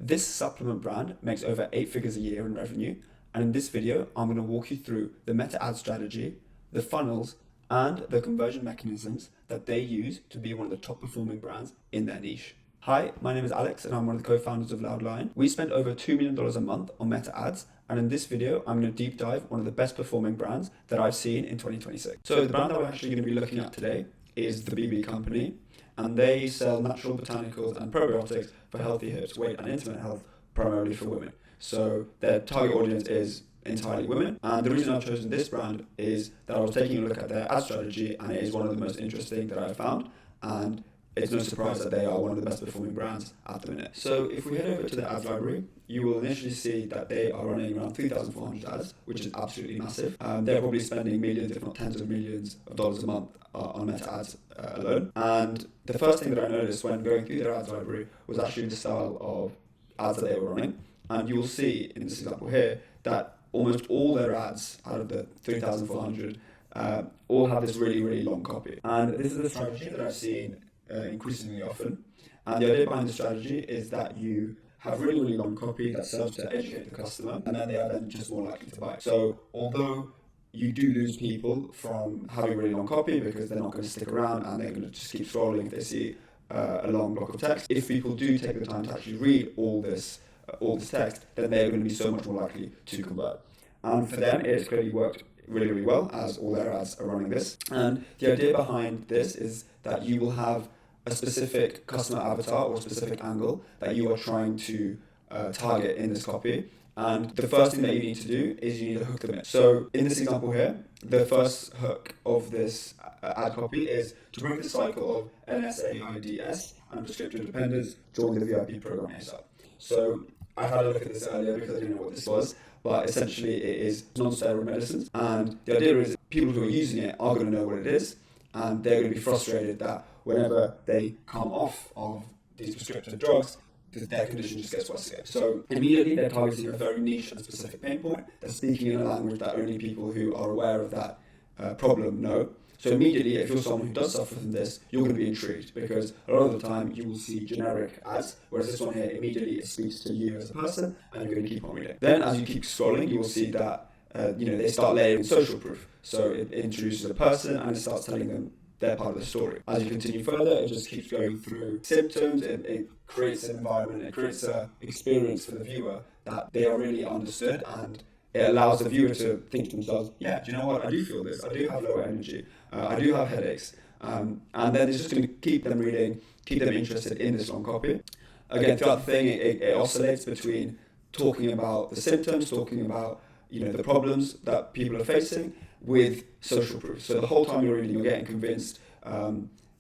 This supplement brand makes over 8 figures a year in revenue, and in this video, I'm going to walk you through the meta ad strategy, the funnels, and the conversion mechanisms that they use to be one of the top performing brands in their niche. Hi, my name is Alex, and I'm one of the co-founders of Loudline. We spend over $2 million a month on meta ads, and in this video, I'm going to deep dive one of the best performing brands that I've seen in 2026. So the brand that we're actually going to be looking at today is the BB Company, and they sell natural botanicals and probiotics for healthy hips, weight and intimate health, primarily for women. So their target audience is entirely women, and the reason I've chosen this brand is that I was taking a look at their ad strategy, and it is one of the most interesting that I've found, and it's no surprise that they are one of the best performing brands at the minute. So if we head over to the ads library, you will initially see that they are running around 3,400 ads, which is absolutely massive. They're probably spending millions, if not tens of millions of dollars a month on meta ads alone. And the first thing that I noticed when going through their ads library was actually the style of ads that they were running. And you will see in this example here that almost all their ads out of the 3,400 all have this really, really long copy. And this is the strategy that I've seen increasingly often. And the idea behind the strategy is that you have really, really long copy that serves to educate the customer, and then they are then just more likely to buy. So although you do lose people from having really long copy because they're not going to stick around and they're going to just keep scrolling if they see a long block of text, if people do take the time to actually read all this text, then they're going to be so much more likely to convert. And for them, it's clearly worked really, really well, as all their ads are running this. And the idea behind this is that you will have a specific customer avatar or specific angle that you are trying to target in this copy. And the first thing that you need to do is you need to hook them in. So in this example here, the first hook of this ad copy is to break the cycle of NSAIDs and prescription dependence, join the VIP program ASAP. So I had a look at this earlier because I didn't know what this was, but essentially it is non-steroidal medicines, and the idea is people who are using it are going to know what it is, and they're going to be frustrated that whenever they come off of these prescriptive drugs, their condition just gets worse again. So immediately they're targeting a very niche and specific pain point. They're speaking in a language that only people who are aware of that problem know. So immediately, if you're someone who does suffer from this, you're going to be intrigued, because a lot of the time you will see generic ads, whereas this one here, immediately it speaks to you as a person, and you're going to keep on reading. Then as you keep scrolling, you will see that they start layering social proof. So it introduces a person and it starts telling them their part of the story. As you continue further, it just keeps going through symptoms, it creates an environment, it creates an experience for the viewer that they are really understood, and it allows the viewer to think to themselves, yeah, do you know what, I do feel this, I do have lower energy, I do have headaches, and then it's just going to keep them reading, keep them interested in this long copy. Again, throughout the thing, it oscillates between talking about the symptoms, talking about the problems that people are facing with social proof. So the whole time you're reading, you're getting convinced,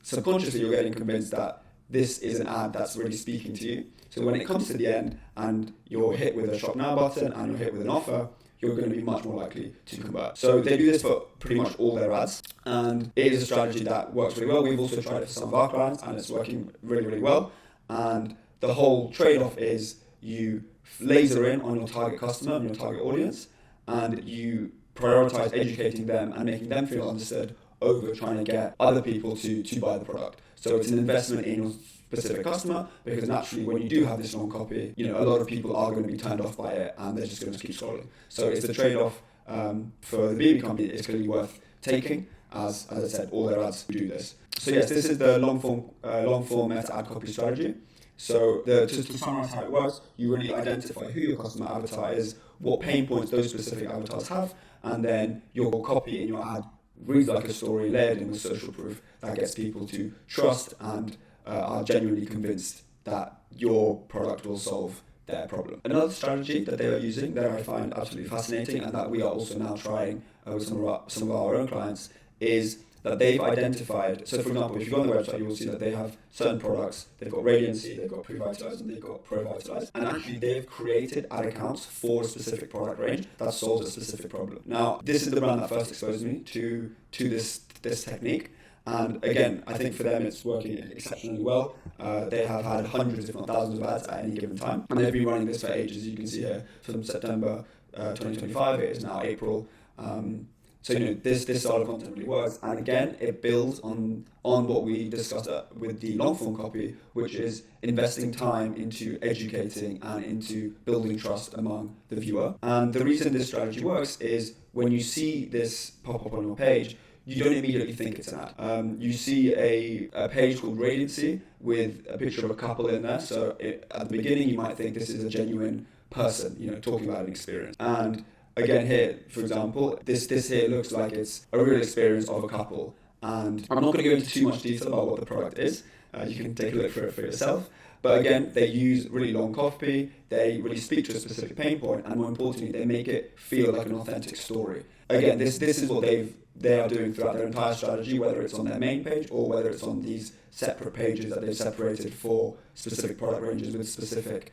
subconsciously you're getting convinced that this is an ad that's really speaking to you. So when it comes to the end and you're hit with a shop now button and you're hit with an offer, you're going to be much more likely to convert. So they do this for pretty much all their ads, and it is a strategy that works really well. We've also tried it for some of our clients, and it's working really, really well. And the whole trade-off is you laser in on your target customer and your target audience, and you prioritize educating them and making them feel understood over trying to get other people to buy the product. So it's an investment in your specific customer, because naturally when you do have this long copy, a lot of people are going to be turned off by it and they're just going to keep scrolling. So it's the trade-off for the BB Company. It's clearly worth taking, as I said, all their ads do this. So yes, this is the long form meta ad copy strategy. So just to summarize how it works, you really identify who your customer avatar is, what pain points those specific avatars have, and then your copy in your ad reads like a story layered in with social proof that gets people to trust and are genuinely convinced that your product will solve their problem. Another strategy that they are using that I find absolutely fascinating, and that we are also now trying with some of our own clients, is that they've identified. So for example, if you go on the website, you will see that they have certain products. They've got Radiancy, they've got Pre-Vitalize, and they've got Pro-Vitalize. And actually they've created ad accounts for a specific product range that solves a specific problem. Now, this is the brand that first exposed me to this technique. And again, I think for them it's working exceptionally well. They have had hundreds, if not thousands of ads at any given time. And they've been running this for ages. You can see here from September 2025, it is now April. So this style of content really works, and again, it builds on what we discussed with the long form copy, which is investing time into educating and into building trust among the viewer. And the reason this strategy works is when you see this pop up on your page, you don't immediately think it's an ad. You see a page called Radiancy with a picture of a couple in there. So at the beginning, you might think this is a genuine person, talking about an experience. And again, here, for example, this here looks like it's a real experience of a couple. And I'm not going to go into too much detail about what the product is. You can take a look for it for yourself. But again, they use really long copy, they really speak to a specific pain point, and more importantly, they make it feel like an authentic story. Again, this is what they are doing throughout their entire strategy, whether it's on their main page or whether it's on these separate pages that they've separated for specific product ranges with specific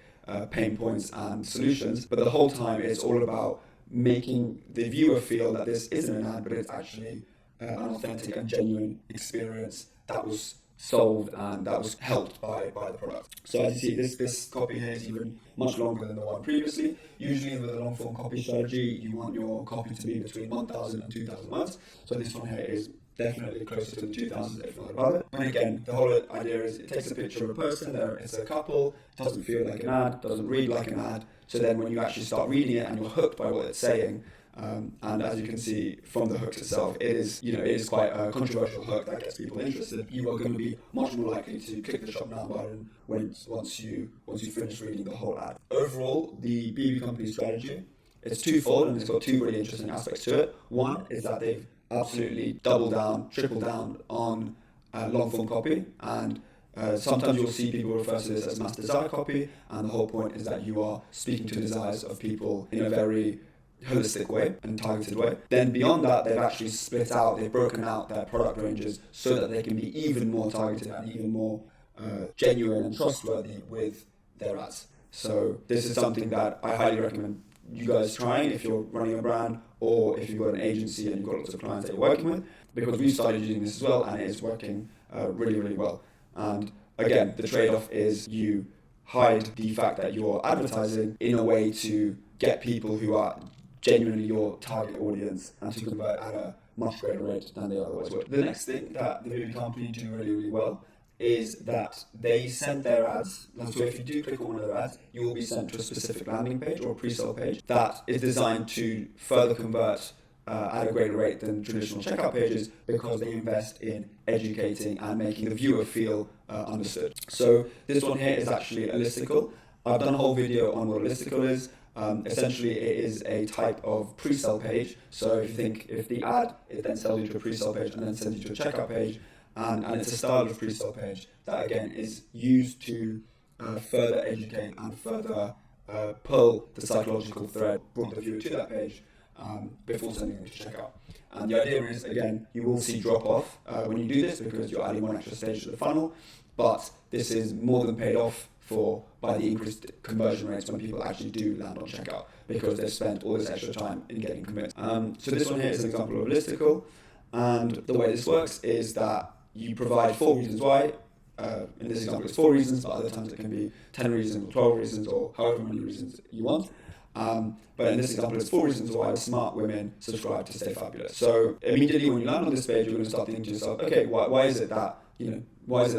pain points and solutions. But the whole time, it's all about making the viewer feel that this isn't an ad, but it's actually an authentic and genuine experience that was solved and that was helped by the product. So as you see, this copy here is even much longer than the one previously. Usually with a long form copy strategy, you want your copy to be between 1,000 and 2,000 words. So this one here is definitely closer to the 2,000 if not above it. And again, the whole idea is it takes a picture of a person, it's a couple, it doesn't feel like an ad, doesn't read like an ad. So then when you actually start reading it and you're hooked by what it's saying, and as you can see from the hooks itself, it is quite a controversial hook that gets people interested. You are going to be much more likely to click the shop now button once you finish reading the whole ad. Overall, the BB Company strategy, it's twofold and it's got two really interesting aspects to it. One is that they've absolutely doubled down, tripled down on long form copy, and sometimes you'll see people refer to this as mass desire copy, and the whole point is that you are speaking to the desires of people in a very holistic way and targeted way. Then beyond that, they've actually they've broken out their product ranges so that they can be even more targeted and even more genuine and trustworthy with their ads. So this is something that I highly recommend you guys trying if you're running a brand or if you've got an agency and you've got lots of clients that you're working with, because we've started using this as well and it is working really, really well. And again, the trade-off is you hide the fact that you're advertising in a way to get people who are genuinely your target audience and to convert at a much greater rate than they otherwise would. The next thing that the BB Company do really, really well is that they send their ads. So if you do click on one of their ads, you will be sent to a specific landing page or a pre-sale page that is designed to further convert at a greater rate than traditional checkout pages, because they invest in educating and making the viewer feel understood. So this one here is actually a listicle. I've done a whole video on what a listicle is. Essentially, it is a type of pre-sale page. So if the ad, it then sells you to a pre-sale page and then sends you to a checkout page, and it's a style of pre-sale page that again is used to further educate and further pull the psychological thread, bring the viewer to that page before sending them to checkout. And the idea is, again, you will see drop off when you do this because you're adding one extra stage to the funnel, but this is more than paid off by the increased conversion rates when people actually do land on checkout, because they've spent all this extra time in getting commit. So this one here is an example of a listicle, and the way this works is that you provide 4 reasons why. In this example it's 4 reasons, but other times it can be 10 reasons or 12 reasons or however many reasons you want. But in this example it's 4 reasons why smart women subscribe to Stay Fabulous. So immediately when you land on this page, you're going to start thinking to yourself, okay, why is it that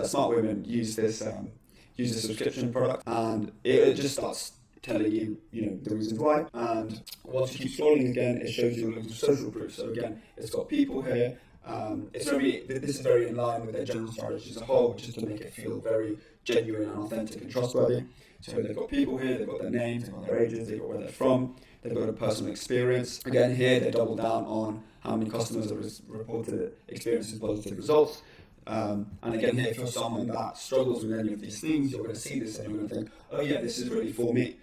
smart women use this subscription product, and it just starts telling you, the reasons why. And once you keep scrolling again, it shows you a lot of social proof. So again, it's got people here. This is very in line with their general strategy as a whole, which is to make it feel very genuine and authentic and trustworthy. So they've got people here, they've got their names, they've got their ages, they've got where they're from, they've got a personal experience. Again, here they double down on how many customers have reported experiences positive results. And again, here, if you're someone that struggles with any of these things, you're going to see this and you're going to think, oh yeah, this is really for me.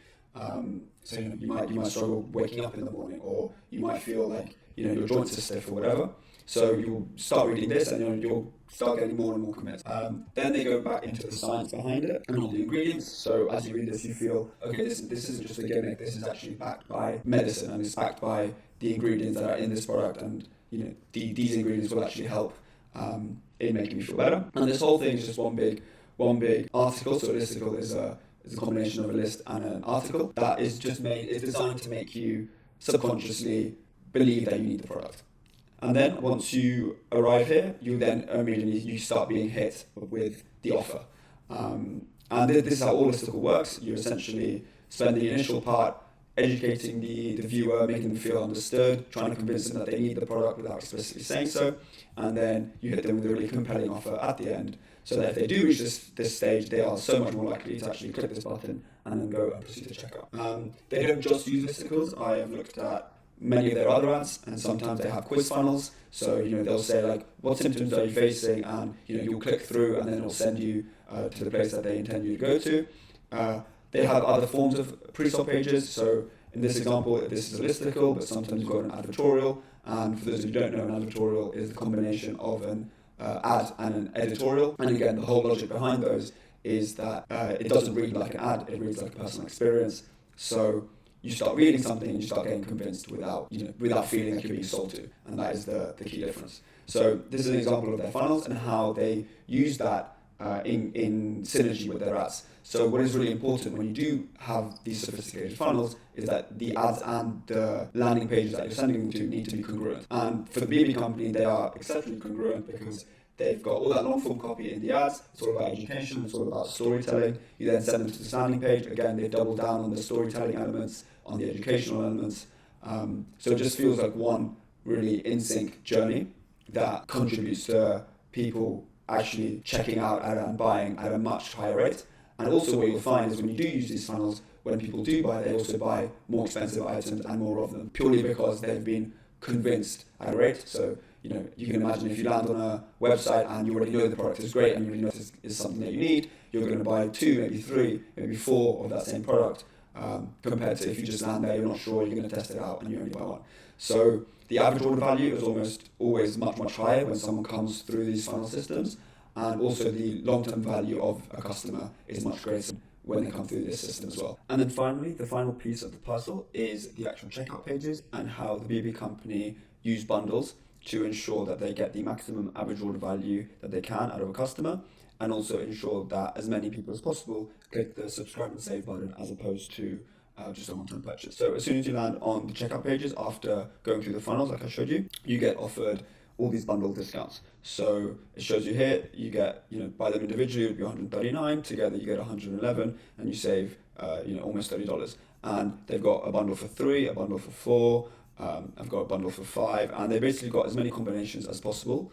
So you might struggle waking up in the morning, or you might feel like your joints are stiff or whatever. So you'll start reading this and you'll start getting more and more commits. Then they go back into the science behind it and all the ingredients. So as you read this, you feel, okay, this isn't just a gimmick. This is actually backed by medicine, and it's backed by the ingredients that are in this product, and these ingredients will actually help in making me feel better. And this whole thing is just one big article. So a listicle is a combination of a list and an article that is designed to make you subconsciously believe that you need the product. And then once you arrive here, you start being hit with the offer. And this is how all listicle works. You essentially spend the initial part educating the viewer, making them feel understood, trying to convince them that they need the product without explicitly saying so, and then you hit them with a really compelling offer at the end, so that if they do reach this stage, they are so much more likely to actually click this button and then go and proceed to checkout. They don't just use listicles. I have looked at many of their other ads, and sometimes they have quiz funnels. So they'll say like, what symptoms are you facing, and you'll click through, and then it'll send you to the place that they intend you to go to. They have other forms of pre-sale pages. So in this example, this is a listicle, but sometimes you've got an advertorial. And for those who don't know, an advertorial is the combination of an ad and an editorial. And again, the whole logic behind those is that it doesn't read like an ad; it reads like a personal experience. So you start reading something and you start getting convinced without feeling like you're being sold to, and that is the key difference. So this is an example of their funnels and how they use that in synergy with their ads. So what is really important when you do have these sophisticated funnels is that the ads and the landing pages that you're sending them to need to be congruent. And for the BB company, they are exceptionally congruent because they've got all that long form copy in the ads. It's all about education. It's all about storytelling. You then send them to this landing page. Again, they double down on the storytelling elements, on the educational elements. So it just feels like one really in sync journey that contributes to people actually checking out and buying at a much higher rate. And also what you'll find is when you do use these funnels, when people do buy, they also buy more expensive items and more of them, purely because they've been convinced at a rate. So you can imagine if you land on a website and you already know the product is great and you already know this is something that you need, you're going to buy 2, maybe 3, maybe 4 of that same product, compared to if you just land there, you're not sure, you're going to test it out and you only buy 1. So the average order value is almost always much, much higher when someone comes through these funnel systems, and also the long-term value of a customer is much greater when they come through this system as well. And then finally, the final piece of the puzzle is the actual checkout pages and how the BB company use bundles to ensure that they get the maximum average order value that they can out of a customer, and also ensure that as many people as possible click the subscribe and save button as opposed to just a one-time purchase. So as soon as you land on the checkout pages after going through the funnels like I showed you, you get offered all these bundle discounts. So it shows you here, you get, buy them individually, it would be 139, together you get 111, and you save, almost $30. And they've got a bundle for 3, a bundle for 4, I've got a bundle for 5, and they basically got as many combinations as possible.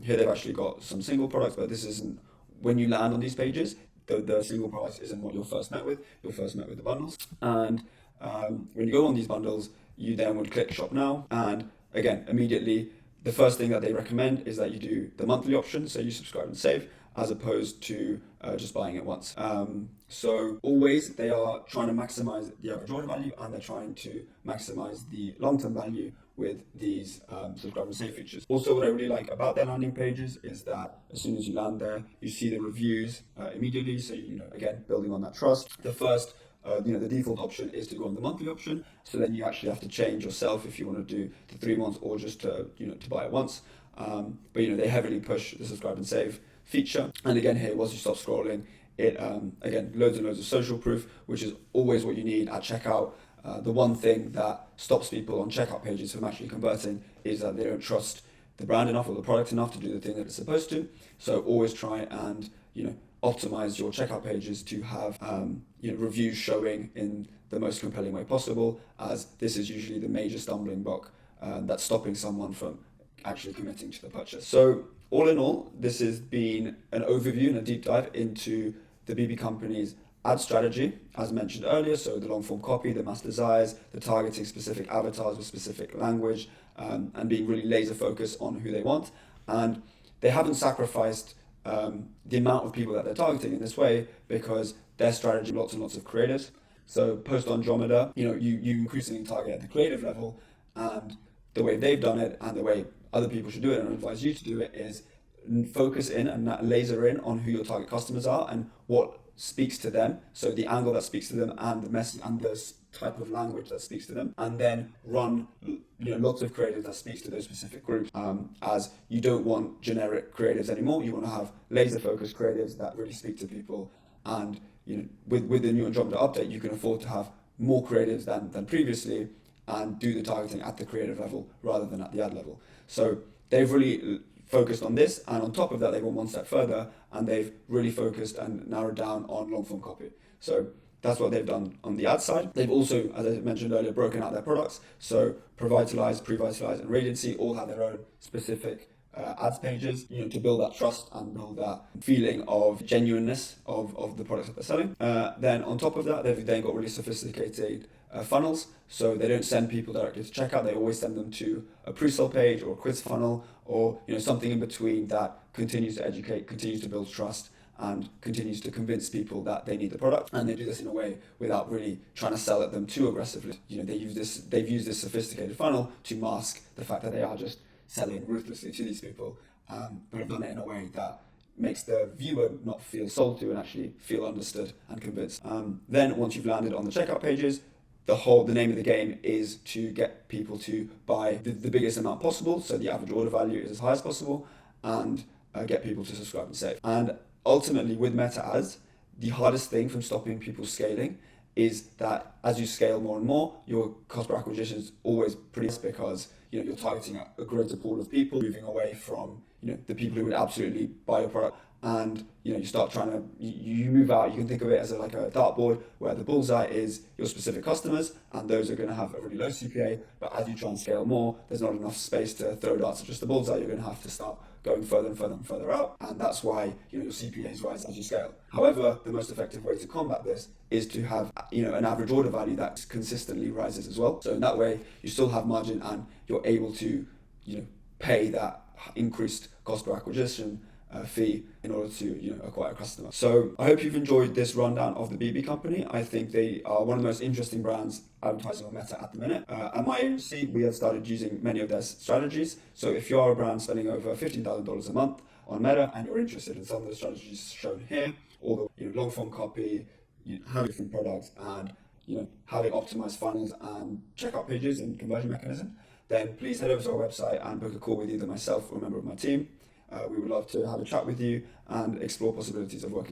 Here they've actually got some single products, but this isn't, when you land on these pages, the single price isn't what you're first met with. You're first met with the bundles. And when you go on these bundles, you then would click shop now. And again, immediately, the first thing that they recommend is that you do the monthly option, so you subscribe and save, as opposed to just buying it once. So always they are trying to maximize the average order value, and they're trying to maximize the long-term value with these subscribe and save features. Also, what I really like about their landing pages is that as soon as you land there, you see the reviews immediately. So again, building on that trust. The first the default option is to go on the monthly option. So then you actually have to change yourself if you want to do the 3 months or just to buy it once. But they heavily push the subscribe and save feature. And again, here, once you stop scrolling, it again, loads and loads of social proof, which is always what you need at checkout. The one thing that stops people on checkout pages from actually converting is that they don't trust the brand enough or the product enough to do the thing that it's supposed to. So always try and optimize your checkout pages to have reviews showing in the most compelling way possible, as this is usually the major stumbling block that's stopping someone from actually committing to the purchase. So all in all, this has been an overview and a deep dive into the BB company's ad strategy, as mentioned earlier. So the long form copy, the mass desires, the targeting specific avatars with specific language, and being really laser focused on who they want. And they haven't sacrificed the amount of people that they're targeting in this way, because their strategy, lots and lots of creators. So post Andromeda, you increasingly target at the creative level, and the way they've done it and the way other people should do it, and I advise you to do it, is focus in and laser in on who your target customers are and what speaks to them. So the angle that speaks to them and the message and the type of language that speaks to them, and then run lots of creatives that speaks to those specific groups, as you don't want generic creatives anymore. You want to have laser focused creatives that really speak to people. And with the new Andromeda update, you can afford to have more creatives than previously, and do the targeting at the creative level rather than at the ad level. So they've really focused on this, and on top of that, they've gone one step further and they've really focused and narrowed down on long form copy. So that's what they've done on the ad side. They've also, as I mentioned earlier, broken out their products. So Provitalize, Pre-Vitalize, and Radiancy all have their own specific ads pages, to build that trust and build that feeling of genuineness of the products that they're selling. Then on top of that, they've then got really sophisticated funnels. So they don't send people directly to checkout. They always send them to a pre-sale page or a quiz funnel, or something in between that continues to educate, continues to build trust, and continues to convince people that they need the product. And they do this in a way without really trying to sell at them too aggressively. They've used this sophisticated funnel to mask the fact that they are just selling ruthlessly to these people, but have done it in a way that makes the viewer not feel sold to and actually feel understood and convinced. Then once you've landed on the checkout pages, the name of the game is to get people to buy the biggest amount possible, so the average order value is as high as possible, and get people to subscribe and save. And ultimately, with meta ads, the hardest thing from stopping people scaling is that as you scale more and more, your cost per acquisition is always pretty, because you're targeting a greater pool of people, moving away from the people who would absolutely buy your product. And you start trying to you move out. You can think of it as like a dartboard, where the bullseye is your specific customers, and those are going to have a really low CPA. But as you try and scale more, there's not enough space to throw darts at just the bullseye. You're going to have to start going further and further and further out, and that's why your CPAs rise as you scale. However, the most effective way to combat this is to have an average order value that consistently rises as well. So in that way, you still have margin, and you're able to pay that increased cost per acquisition fee in order to acquire a customer. So I hope you've enjoyed this rundown of the BB company. I think they are one of the most interesting brands advertising on Meta at the minute. At my agency, we have started using many of their strategies. So if you are a brand spending over $15,000 a month on Meta and you're interested in some of the strategies shown here, or the long form copy, having different products, and having optimized funnels and checkout pages and conversion mechanism, then please head over to our website and book a call with either myself or a member of my team. We would love to have a chat with you and explore possibilities of working together.